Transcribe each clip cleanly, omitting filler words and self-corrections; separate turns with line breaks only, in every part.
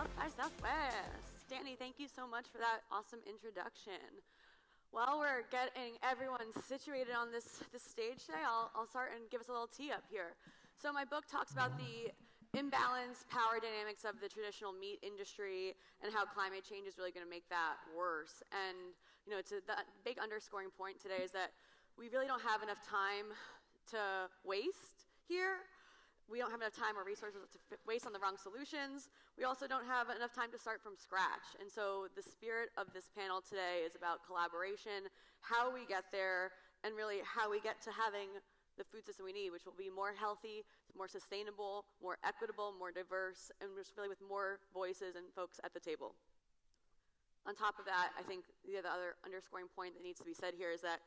South by Southwest. Danny, thank you so much for that awesome introduction. While we're getting everyone situated on this stage today, I'll start and give us a little tee up here. So my book talks about the imbalanced power dynamics of the traditional meat industry and how climate change is really going to make that worse. And the big underscoring point today is that we really don't have enough time to waste here. We don't have enough time or resources to waste on the wrong solutions. We also don't have enough time to start from scratch. And so the spirit of this panel today is about collaboration, how we get there, and really how we get to having the food system we need, which will be more healthy, more sustainable, more equitable, more diverse, and just really with more voices and folks at the table. On top of that, I think the other underscoring point that needs to be said here is that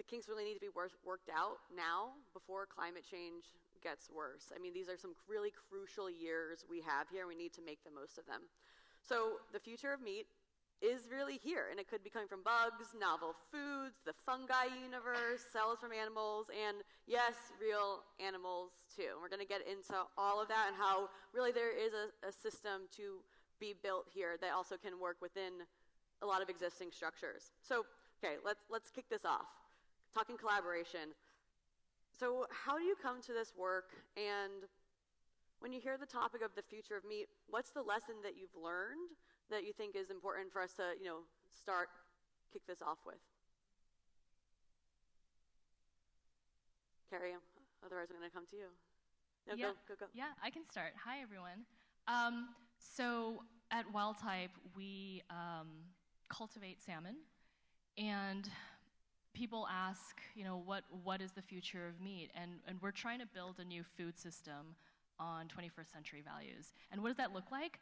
the kinks really need to be worked out now before climate change gets worse. I mean, these are some really crucial years we have here, and we need to make the most of them. So the future of meat is really here, and it could be coming from bugs, novel foods, the fungi universe, cells from animals, and yes, real animals too. And we're going to get into all of that and how really there is a system to be built here that also can work within a lot of existing structures. So, okay, let's kick this off. Talking collaboration. So how do you come to this work, and when you hear the topic of the future of meat, what's the lesson that you've learned that you think is important for us to, kick this off with? Kerri, otherwise I'm going to come to you. No,
yeah.
Go.
Yeah, I can start. Hi, everyone. So at Wildtype, we cultivate salmon, and people ask, what is the future of meat? And we're trying to build a new food system on 21st century values. And what does that look like?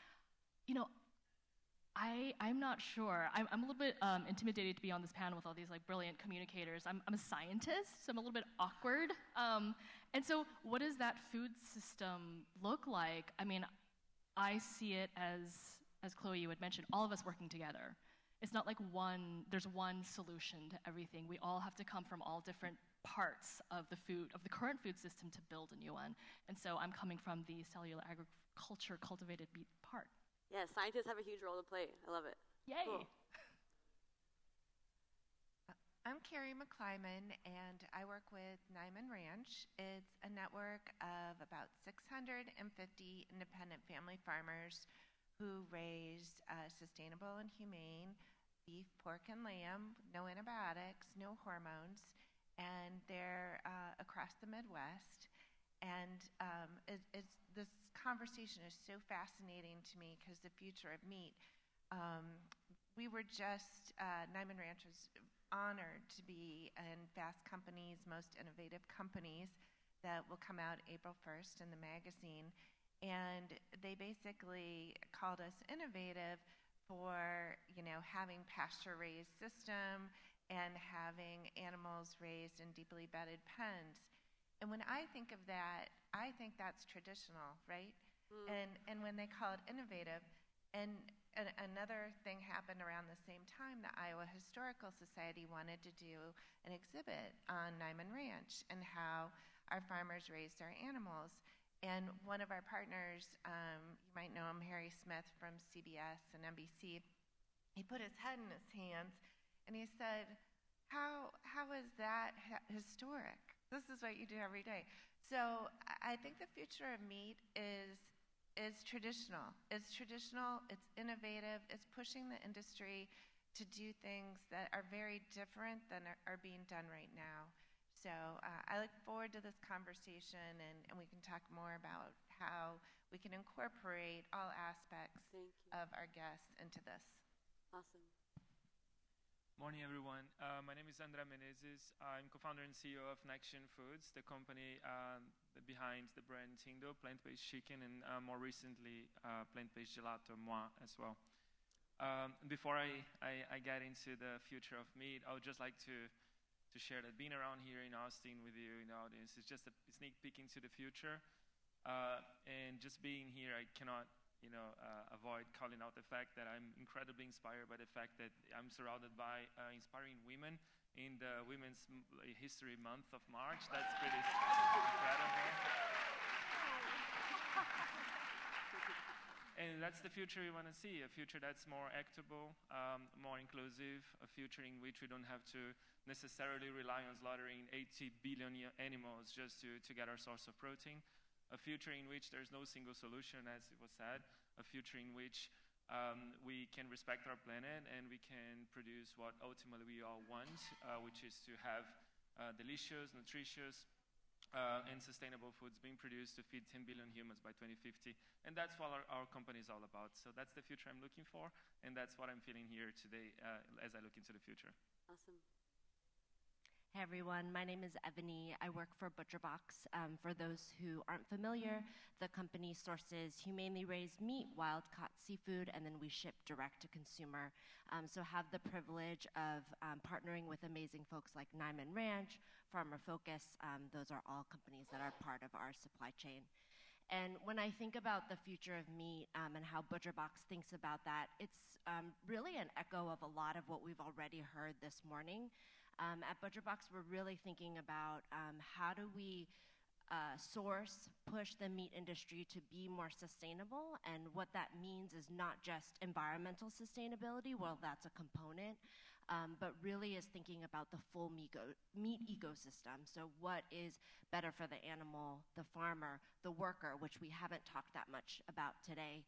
I'm not sure. I'm a little bit intimidated to be on this panel with all these brilliant communicators. I'm a scientist, so I'm a little bit awkward. And so what does that food system look like? I mean, I see it as Chloe, you had mentioned, all of us working together. It's not like there's one solution to everything. We all have to come from all different parts of the current food system to build a new one. And so I'm coming from the cellular agriculture cultivated meat part.
Yeah, scientists have a huge role to play. I love it.
Yay!
Cool.
I'm Kerri McClimen, and I work with Newman Ranch. It's a network of about 650 independent family farmers who raise sustainable and humane beef, pork, and lamb, no antibiotics, no hormones, and they're across the Midwest. And this conversation is so fascinating to me because the future of meat. We were just, Newman Ranch was honored to be in Fast Company's Most Innovative Companies that will come out April 1st in the magazine. And they basically called us innovative for, having pasture-raised system and having animals raised in deeply bedded pens. And when I think of that, I think that's traditional, right? And when they call it innovative, and another thing happened around the same time, the Iowa Historical Society wanted to do an exhibit on Newman Ranch and how our farmers raised our animals. And one of our partners, you might know him, Harry Smith from CBS and NBC, he put his head in his hands and he said, how is that historic? This is what you do every day. So I think the future of meat is traditional. It's traditional, it's innovative, it's pushing the industry to do things that are very different than are being done right now. So I look forward to this conversation, and we can talk more about how we can incorporate all aspects of our guests into this.
Awesome.
Morning, everyone. My name is Andrea Menezes. I'm co-founder and CEO of Finless Foods, the company behind the brand Tindo, plant-based chicken, and more recently, plant-based gelato, moi, as well. Before I get into the future of meat, I would just like to share that being around here in Austin with you in the audience is just a sneak peek into the future. And just being here, I cannot avoid calling out the fact that I'm incredibly inspired by the fact that I'm surrounded by inspiring women in the Women's History Month of March. That's pretty incredible. And that's the future we want to see, a future that's more equitable, more inclusive, a future in which we don't have to necessarily rely on slaughtering 80 billion animals just to get our source of protein, a future in which there's no single solution, as it was said, a future in which we can respect our planet and we can produce what ultimately we all want, which is to have delicious, nutritious, and sustainable foods being produced to feed 10 billion humans by 2050. And that's what our company is all about. So that's the future I'm looking for, and that's what I'm feeling here today as I look into the future.
Awesome.
Hey everyone, my name is Evadne. I work for ButcherBox. For those who aren't familiar, the company sources humanely raised meat, wild-caught seafood, and then we ship direct to consumer. So have the privilege of partnering with amazing folks like Newman Ranch, Farmer Focus. Those are all companies that are part of our supply chain. And when I think about the future of meat and how ButcherBox thinks about that, it's really an echo of a lot of what we've already heard this morning. At ButcherBox, we're really thinking about how do we source, push the meat industry to be more sustainable, and what that means is not just environmental sustainability, well, that's a component, but really is thinking about the full meat ecosystem. So what is better for the animal, the farmer, the worker, which we haven't talked that much about today,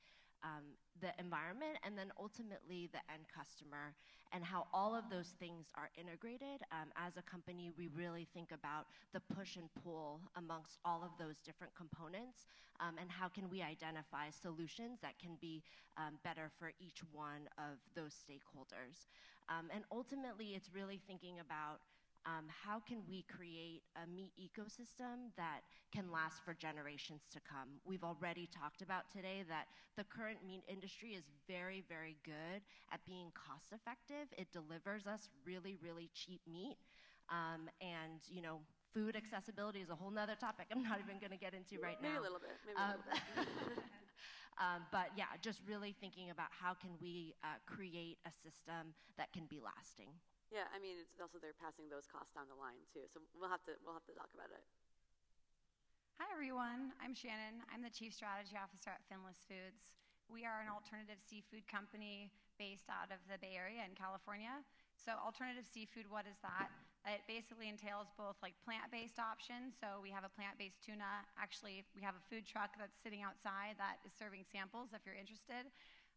the environment, and then ultimately the end customer, and how all of those things are integrated. As a company, we really think about the push and pull amongst all of those different components, and how can we identify solutions that can be better for each one of those stakeholders. And ultimately, it's really thinking about how can we create a meat ecosystem that can last for generations to come. We've already talked about today that the current meat industry is very, very good at being cost effective. It delivers us really, really cheap meat. And, you know, food accessibility is a whole nother topic I'm not even gonna get into right now.
Maybe a little bit, maybe a little bit.
But yeah, just really thinking about how can we create a system that can be lasting.
Yeah, I mean, it's also they're passing those costs down the line too. So we'll have to talk about it.
Hi everyone, I'm Shannon. I'm the Chief Strategy Officer at Finless Foods. We are an alternative seafood company based out of the Bay Area in California. So alternative seafood, what is that? It basically entails both like plant-based options. So we have a plant-based tuna. Actually, we have a food truck that's sitting outside that is serving samples if you're interested.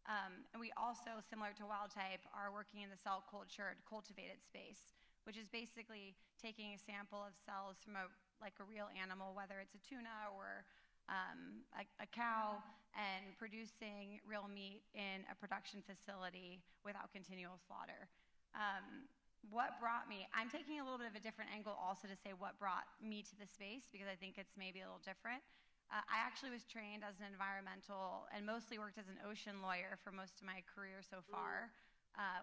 And we also, similar to Wildtype, are working in the cell-cultured, cultivated space, which is basically taking a sample of cells from a real animal, whether it's a tuna or a cow, and producing real meat in a production facility without continual slaughter. What brought me, I'm taking a little bit of a different angle also to say what brought me to the space, because I think it's maybe a little different. I actually was trained as an environmental and mostly worked as an ocean lawyer for most of my career so far.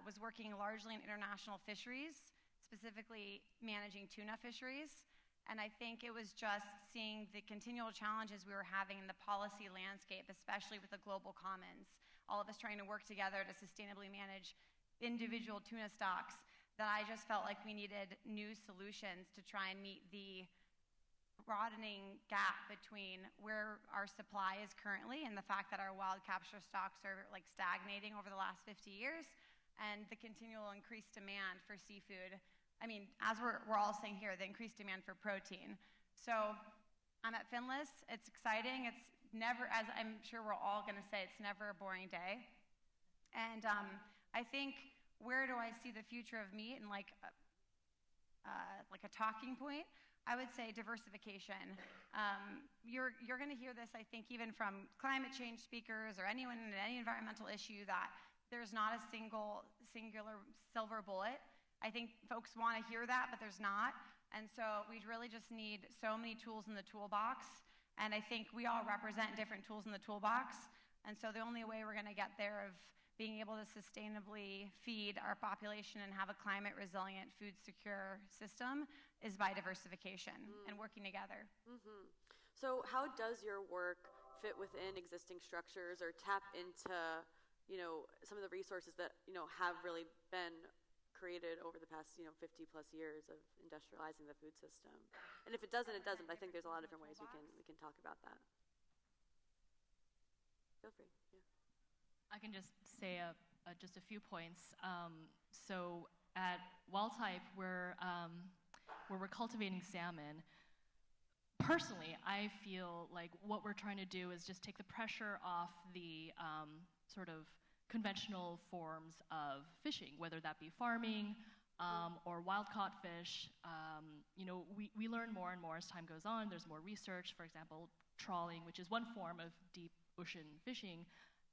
Was working largely in international fisheries, specifically managing tuna fisheries. And I think it was just seeing the continual challenges we were having in the policy landscape, especially with the global commons, all of us trying to work together to sustainably manage individual tuna stocks, that I just felt like we needed new solutions to try and meet the broadening gap between where our supply is currently and the fact that our wild capture stocks are like stagnating over the last 50 years, and the continual increased demand for seafood. I mean, as we're all saying here, the increased demand for protein. So I'm at Finless. It's exciting. It's never, as I'm sure we're all going to say, it's never a boring day. And I think, where do I see the future of meat and like a talking point? I would say diversification. You're going to hear this, I think, even from climate change speakers or anyone in any environmental issue, that there's not a singular silver bullet. I think folks want to hear that, but there's not. And so we really just need so many tools in the toolbox. And I think we all represent different tools in the toolbox. And so the only way we're going to get there of being able to sustainably feed our population and have a climate resilient, food secure system is by diversification and working together.
Mm-hmm. So how does your work fit within existing structures or tap into, you know, some of the resources that, you know, have really been created over the past, 50 plus years of industrializing the food system? And if it doesn't, it doesn't, but I think there's a lot of different ways we can talk about that. Feel free. Yeah.
I can just say just a few points. So at Wildtype, where we're cultivating salmon, personally, I feel like what we're trying to do is just take the pressure off the sort of conventional forms of fishing, whether that be farming or wild-caught fish. We learn more and more as time goes on. There's more research. For example, trawling, which is one form of deep ocean fishing,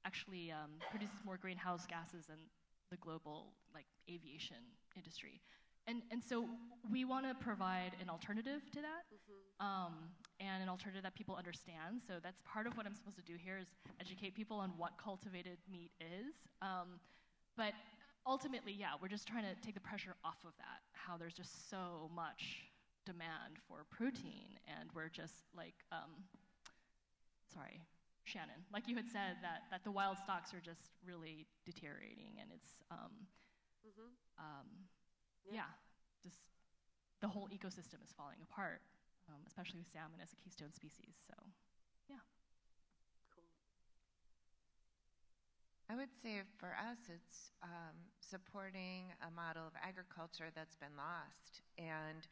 actually produces more greenhouse gases than the global aviation industry. And so we want to provide an alternative to that, and an alternative that people understand. So that's part of what I'm supposed to do here is educate people on what cultivated meat is. But ultimately, yeah, we're just trying to take the pressure off of that, how there's just so much demand for protein, and we're just sorry, Shannon, like you had said, that the wild stocks are just really deteriorating, and it's, just the whole ecosystem is falling apart, especially with salmon as a keystone species, so, yeah.
Cool.
I would say for us, it's supporting a model of agriculture that's been lost and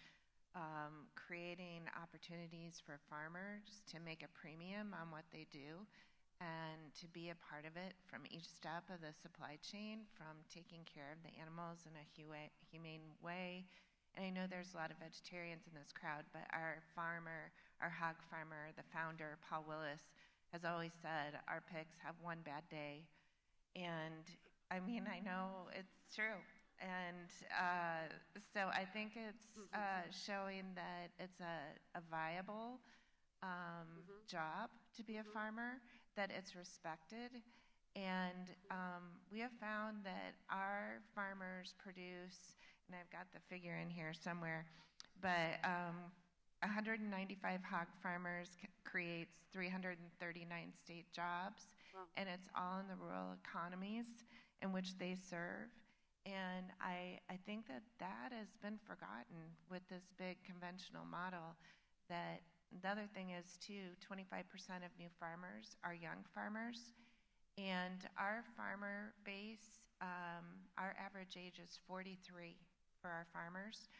creating opportunities for farmers to make a premium on what they do and to be a part of it from each step of the supply chain, from taking care of the animals in a humane way. And I know there's a lot of vegetarians in this crowd, but our hog farmer, the founder, Paul Willis, has always said our pigs have one bad day. And I mean, I know it's true. And so I think it's showing that it's a viable job to be a farmer, that it's respected. And we have found that our farmers produce, and I've got the figure in here somewhere, but 195 hog farmers creates 339 state jobs. Wow. And it's all in the rural economies in which they serve. And I think that has been forgotten with this big conventional model. That the other thing is, too, 25% of new farmers are young farmers. And our farmer base, our average age is 43 for our farmers.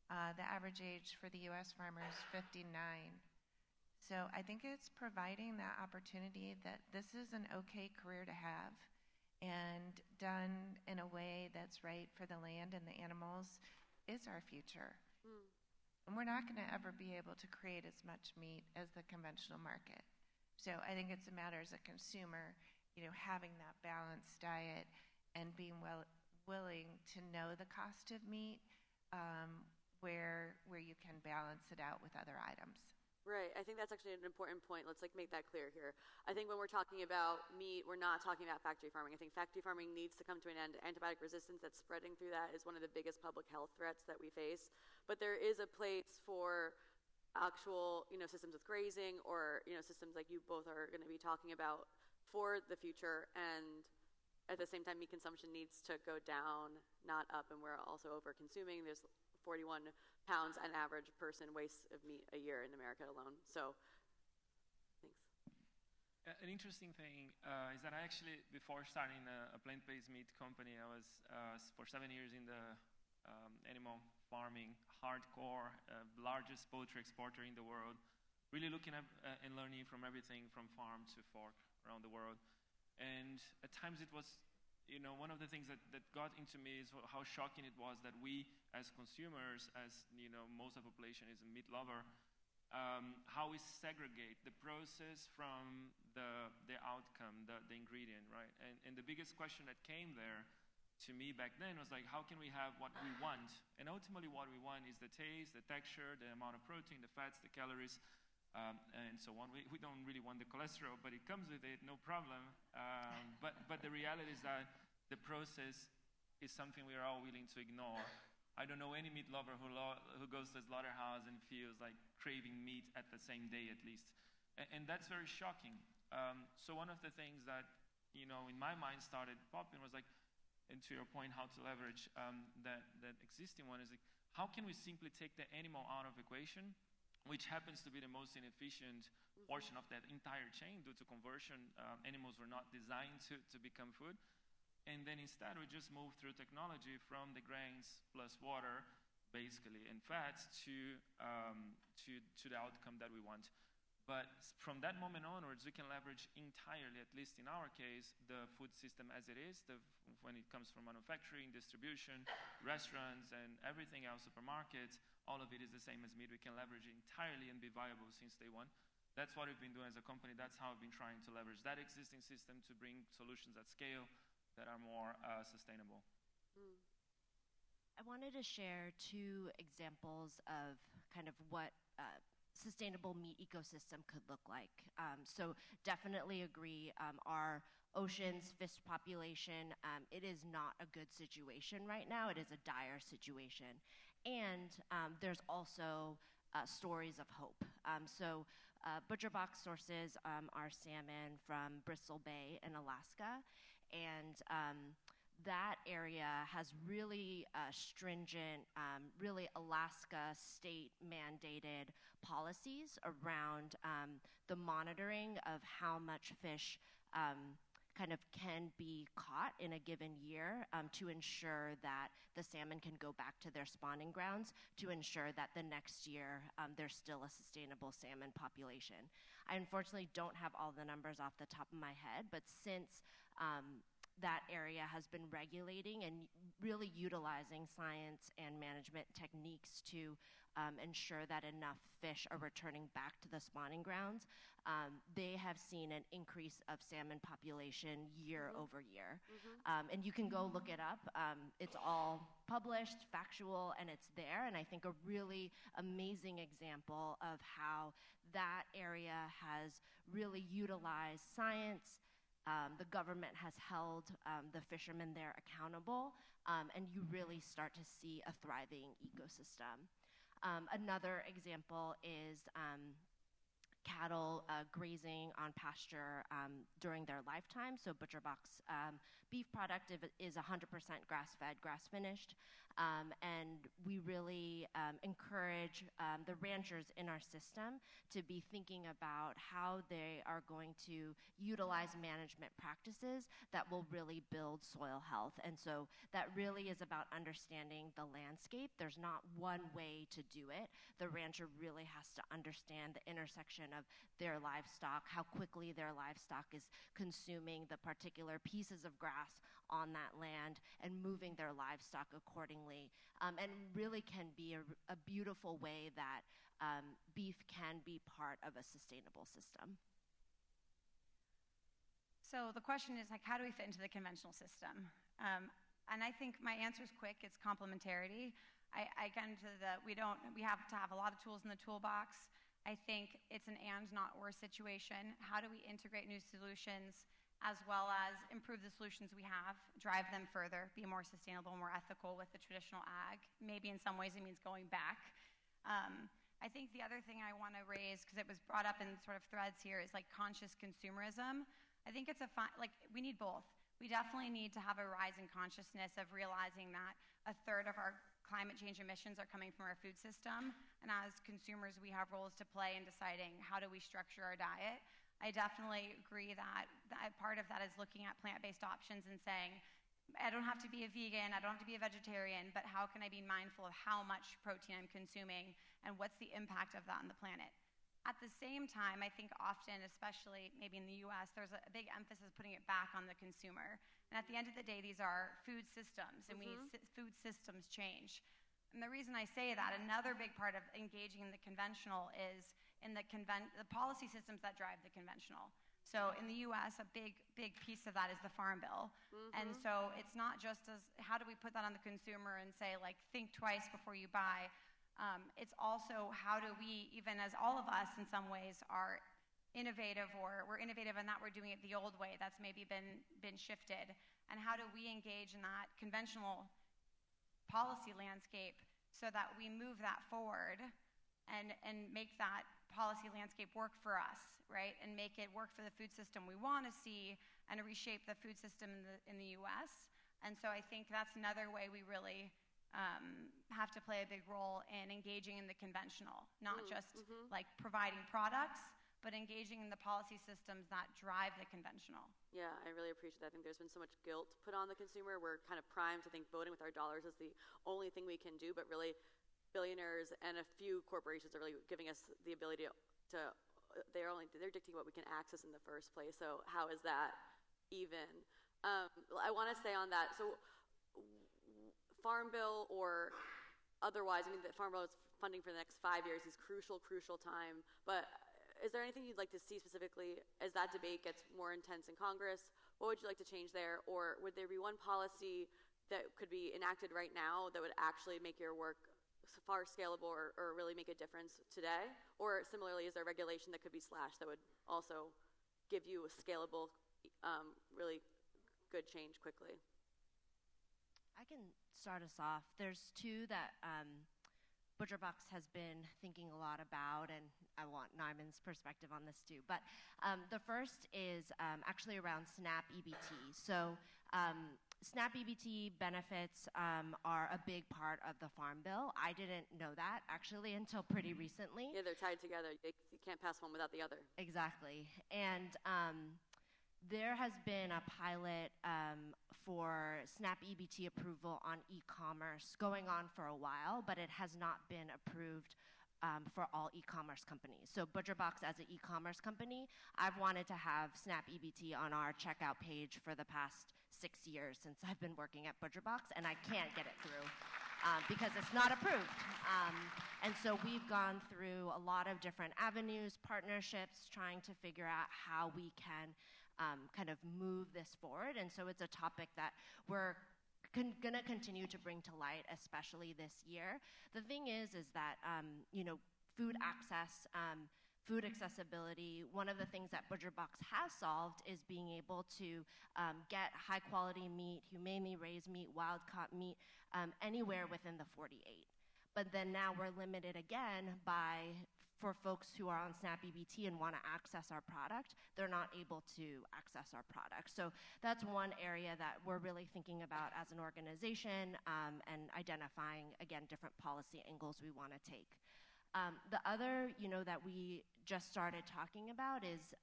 The average age for the U.S. farmer is 59. So I think it's providing that opportunity that this is an okay career to have, and done in a way that's right for the land and the animals is our future. And we're not going to ever be able to create as much meat as the conventional market. So I think it's a matter as a consumer, having that balanced diet and being willing to know the cost of meat, where you can balance it out with other items.
Right. I think that's actually an important point. Let's make that clear here. I think when we're talking about meat, we're not talking about factory farming. I think factory farming needs to come to an end. Antibiotic resistance that's spreading through that is one of the biggest public health threats that we face. But there is a place for actual, systems with grazing, or, systems like you both are going to be talking about for the future. And at the same time, meat consumption needs to go down, not up. And we're also over consuming. There's 41 pounds an average person wastes of meat a year in America alone. So, thanks.
An interesting thing is that I actually, before starting a plant-based meat company, I was for 7 years in the animal farming, hardcore, largest poultry exporter in the world, really looking at and learning from everything from farm to fork around the world. And at times it was, one of the things that got into me is how shocking it was that we, as consumers, as most of the population is a meat lover, how we segregate the process from the outcome, the ingredient, right? And the biggest question that came there to me back then was how can we have what we want? And ultimately what we want is the taste, the texture, the amount of protein, the fats, the calories, and so on. We don't really want the cholesterol, but it comes with it, no problem. But the reality is that the process is something we are all willing to ignore. I don't know any meat lover who goes to a slaughterhouse and feels like craving meat at the same day at least. And that's very shocking. So one of the things that, in my mind started popping was and to your point, how to leverage that existing one is how can we simply take the animal out of equation, which happens to be the most inefficient portion of that entire chain due to conversion. Animals were not designed to become food. And then instead, we just moved through technology from the grains plus water, basically, and fats to the outcome that we want. But from that moment onwards, we can leverage entirely, at least in our case, the food system as it is, when it comes from manufacturing, distribution, restaurants, and everything else, supermarkets, all of it is the same as meat. We can leverage it entirely and be viable since day one. That's what we've been doing as a company. That's how we've been trying to leverage that existing system to bring solutions at scale that are more sustainable.
I wanted to share 2 examples of kind of what sustainable meat ecosystem could look like. So definitely agree, our oceans, fish population, it is not a good situation right now. It is a dire situation. And there's also stories of hope. So ButcherBox sources our salmon from Bristol Bay in Alaska, and that area has really stringent, really Alaska state-mandated policies around the monitoring of how much fish kind of can be caught in a given year to ensure that the salmon can go back to their spawning grounds, to ensure that the next year there's still a sustainable salmon population. I unfortunately don't have all the numbers off the top of my head, but since that area has been regulating and really utilizing science and management techniques to ensure that enough fish are returning back to the spawning grounds, they have seen an increase of salmon population year over year. And you can go look it up. It's all published, factual, and it's there. And I think a really amazing example of how that area has really utilized science. The government has held the fishermen there accountable, and you really start to see a thriving ecosystem. Another example is cattle grazing on pasture during their lifetime. So ButcherBox beef product is 100% grass-fed, grass-finished, and we really encourage the ranchers in our system to be thinking about how they are going to utilize management practices that will really build soil health. And so that really is about understanding the landscape. There's not one way to do it. The rancher really has to understand the intersection of their livestock, how quickly their livestock is consuming the particular pieces of grass on that land and moving their livestock accordingly, and really can be a beautiful way that beef can be part of a sustainable system.
So the question is, like, how do we fit into the conventional system? And I think my answer is quick. It's complementarity. I get into we have to have a lot of tools in the toolbox. I think it's an and not or situation. How do we integrate new solutions as well as improve the solutions we have, drive them further, be more sustainable, more ethical with the traditional ag? Maybe in some ways it means going back. I think the other thing I want to raise, because it was brought up in sort of threads here, is like conscious consumerism. I think it's we need both. We definitely need to have a rise in consciousness of realizing that a third of our climate change emissions are coming from our food system. And as consumers, we have roles to play in deciding how do we structure our diet. I definitely agree that part of that is looking at plant-based options and saying, I don't have to be a vegan, I don't have to be a vegetarian, but how can I be mindful of how much protein I'm consuming and what's the impact of that on the planet? At the same time, I think often, especially maybe in the US, there's a big emphasis putting it back on the consumer. And at the end of the day, these are food systems, and we need food systems change. And the reason I say that, another big part of engaging in the conventional is in the policy systems that drive the conventional. So in the US, a big piece of that is the Farm Bill. And so it's not just how do we put that on the consumer and say, like, think twice before you buy. It's also how do we, even as all of us in some ways are innovative, or we're innovative in that we're doing it the old way that's maybe been shifted, and how do we engage in that conventional policy landscape so that we move that forward and make that policy landscape work for us, right? And make it work for the food system we want to see and reshape the food system in the US. And so I think that's another way we really have to play a big role in engaging in the conventional, not just like providing products, but engaging in the policy systems that drive the conventional.
Yeah, I really appreciate that. I think there's been so much guilt put on the consumer. We're kind of primed to think voting with our dollars is the only thing we can do, but really billionaires and a few corporations are really giving us the ability to they're dictating what we can access in the first place. So how is that even? I want to stay on that. So Farm Bill or otherwise, I mean, the Farm Bill is funding for the next 5 years is crucial time. But is there anything you'd like to see specifically as that debate gets more intense in Congress? What would you like to change there? Or would there be one policy that could be enacted right now that would actually make your work far scalable or really make a difference today? Or similarly, is there regulation that could be slashed that would also give you a scalable, really good change quickly?
I can start us off. There's two that ButcherBox has been thinking a lot about, and I want Niman's perspective on this too. But the first is actually around SNAP EBT. So SNAP EBT benefits are a big part of the Farm Bill. I didn't know that actually until pretty recently.
Yeah, they're tied together. You can't pass one without the other.
Exactly. And there has been a pilot for SNAP EBT approval on e-commerce going on for a while, but it has not been approved for all e-commerce companies. So ButcherBox as an e-commerce company, I've wanted to have SNAP EBT on our checkout page for the past 6 years since I've been working at ButcherBox, and I can't get it through because it's not approved. And so we've gone through a lot of different avenues, partnerships, trying to figure out how we can kind of move this forward. And so it's a topic that we're going to continue to bring to light, especially this year. The thing is that, food access, food accessibility, one of the things that ButcherBox has solved is being able to get high-quality meat, humanely raised meat, wild-caught meat, anywhere within the 48. But then now we're limited again for folks who are on SNAP EBT and want to access our product, they're not able to access our product. So that's one area that we're really thinking about as an organization and identifying, again, different policy angles we want to take. The other, that we just started talking about is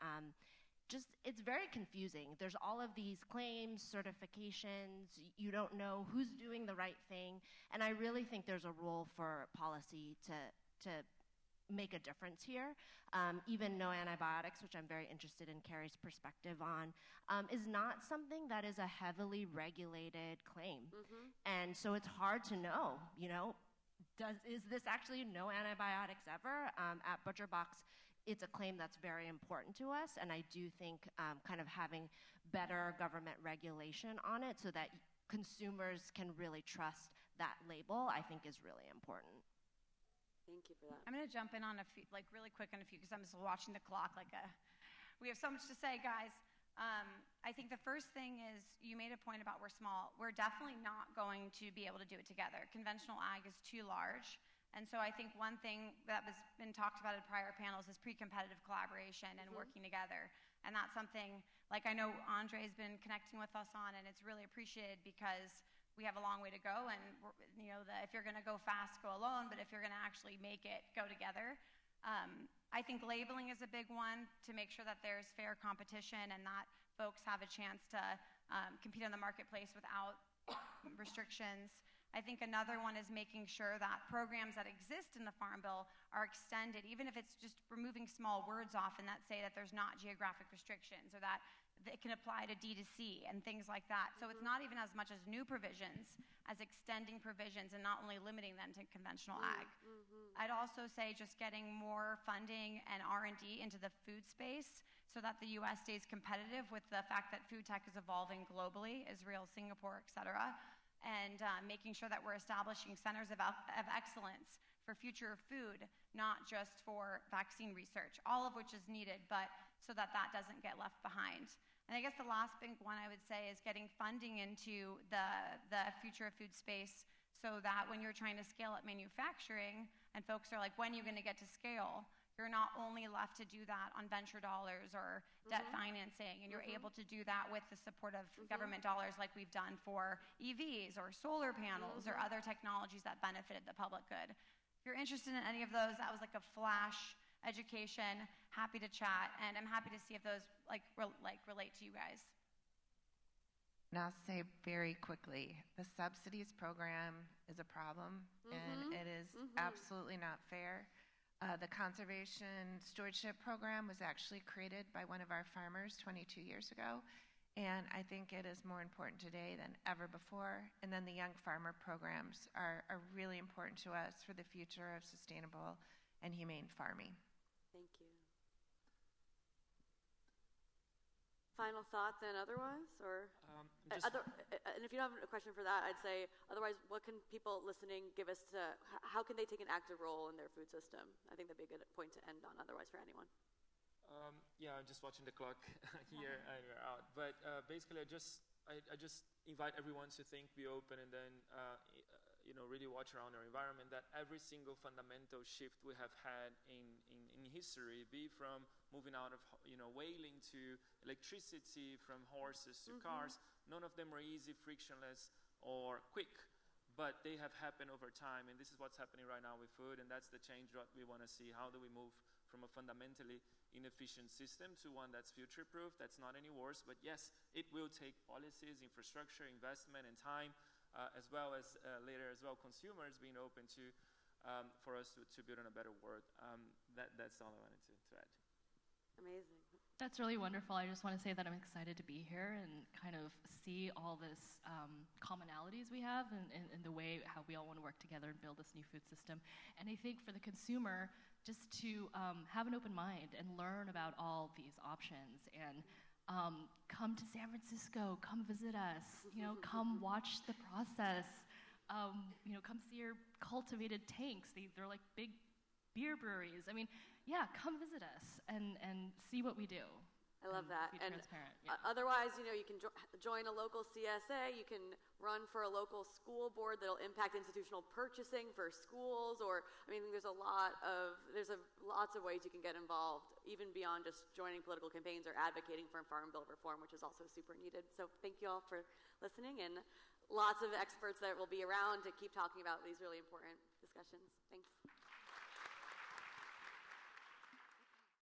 it's very confusing. There's all of these claims, certifications, you don't know who's doing the right thing, and I really think there's a role for policy to make a difference here. Even no antibiotics, which I'm very interested in Kerri's perspective on, is not something that is a heavily regulated claim. Mm-hmm. And so it's hard to know, is this actually no antibiotics ever? At ButcherBox, it's a claim that's very important to us, and I do think kind of having better government regulation on it so that consumers can really trust that label, I think is really important.
Thank you for that.
I'm going to jump in on a few, really quick on a few, because I'm just watching the clock we have so much to say, guys. I think the first thing is you made a point about we're small. We're definitely not going to be able to do it together. Conventional ag is too large. And so I think one thing that has been talked about in prior panels is pre-competitive collaboration and working together. And that's something, I know Andrea's been connecting with us on, and it's really appreciated because we have a long way to go, and if you're going to go fast, go alone, but if you're going to actually make it, go together. I think labeling is a big one to make sure that there's fair competition and that folks have a chance to compete in the marketplace without restrictions. I think another one is making sure that programs that exist in the Farm Bill are extended, even if it's just removing small words off and that say that there's not geographic restrictions or that it can apply to D2C and things like that. So it's not even as much as new provisions as extending provisions and not only limiting them to conventional ag. I'd also say just getting more funding and R&D into the food space so that the U.S. stays competitive with the fact that food tech is evolving globally, Israel, Singapore, et cetera, and making sure that we're establishing centers of excellence for future of food, not just for vaccine research, all of which is needed, but so that doesn't get left behind. And I guess the last big one I would say is getting funding into the future of food space so that when you're trying to scale up manufacturing and folks are like, when are you going to get to scale? You're not only left to do that on venture dollars or debt financing, and you're able to do that with the support of government dollars like we've done for EVs or solar panels or other technologies that benefited the public good. If you're interested in any of those, that was like a flash education. Happy to chat, and I'm happy to see if those relate to you guys.
And I'll say very quickly, the subsidies program is a problem, and it is absolutely not fair. The conservation stewardship program was actually created by one of our farmers 22 years ago, and I think it is more important today than ever before. And then the young farmer programs are really important to us for the future of sustainable and humane farming.
Thank you. Final thought then otherwise? Or and if you don't have a question for that, I'd say otherwise, what can people listening give us to, how can they take an active role in their food system? I think that'd be a good point to end on otherwise for anyone.
Yeah, I'm just watching the clock here and we're out. But basically, I just invite everyone to think, be open, and then really watch around our environment. That every single fundamental shift we have had in history, be from moving out of whaling to electricity, from horses to cars, none of them were easy, frictionless, or quick. But they have happened over time, and this is what's happening right now with food, and that's the change that we want to see. How do we move from a fundamentally inefficient system to one that's future-proof, that's not any worse? But yes, it will take policies, infrastructure, investment, and time, as well as later as well consumers being open to for us to build on a better world. That's all I wanted to add.
Amazing.
That's really wonderful. I just want to say that I'm excited to be here and kind of see all this commonalities we have and the way how we all want to work together and build this new food system. And I think for the consumer, just to have an open mind and learn about all these options and come to San Francisco, come visit us, come watch the process, come see your cultivated tanks. They're like big beer breweries. I mean, yeah, come visit us and see what we do.
I love that.
Be
and
transparent. Yeah.
Otherwise, you can join a local CSA. You can run for a local school board that'll impact institutional purchasing for schools. Or, there's lots of ways you can get involved, even beyond just joining political campaigns or advocating for Farm Bill reform, which is also super needed. So thank you all for listening, and lots of experts that will be around to keep talking about these really important discussions. Thanks.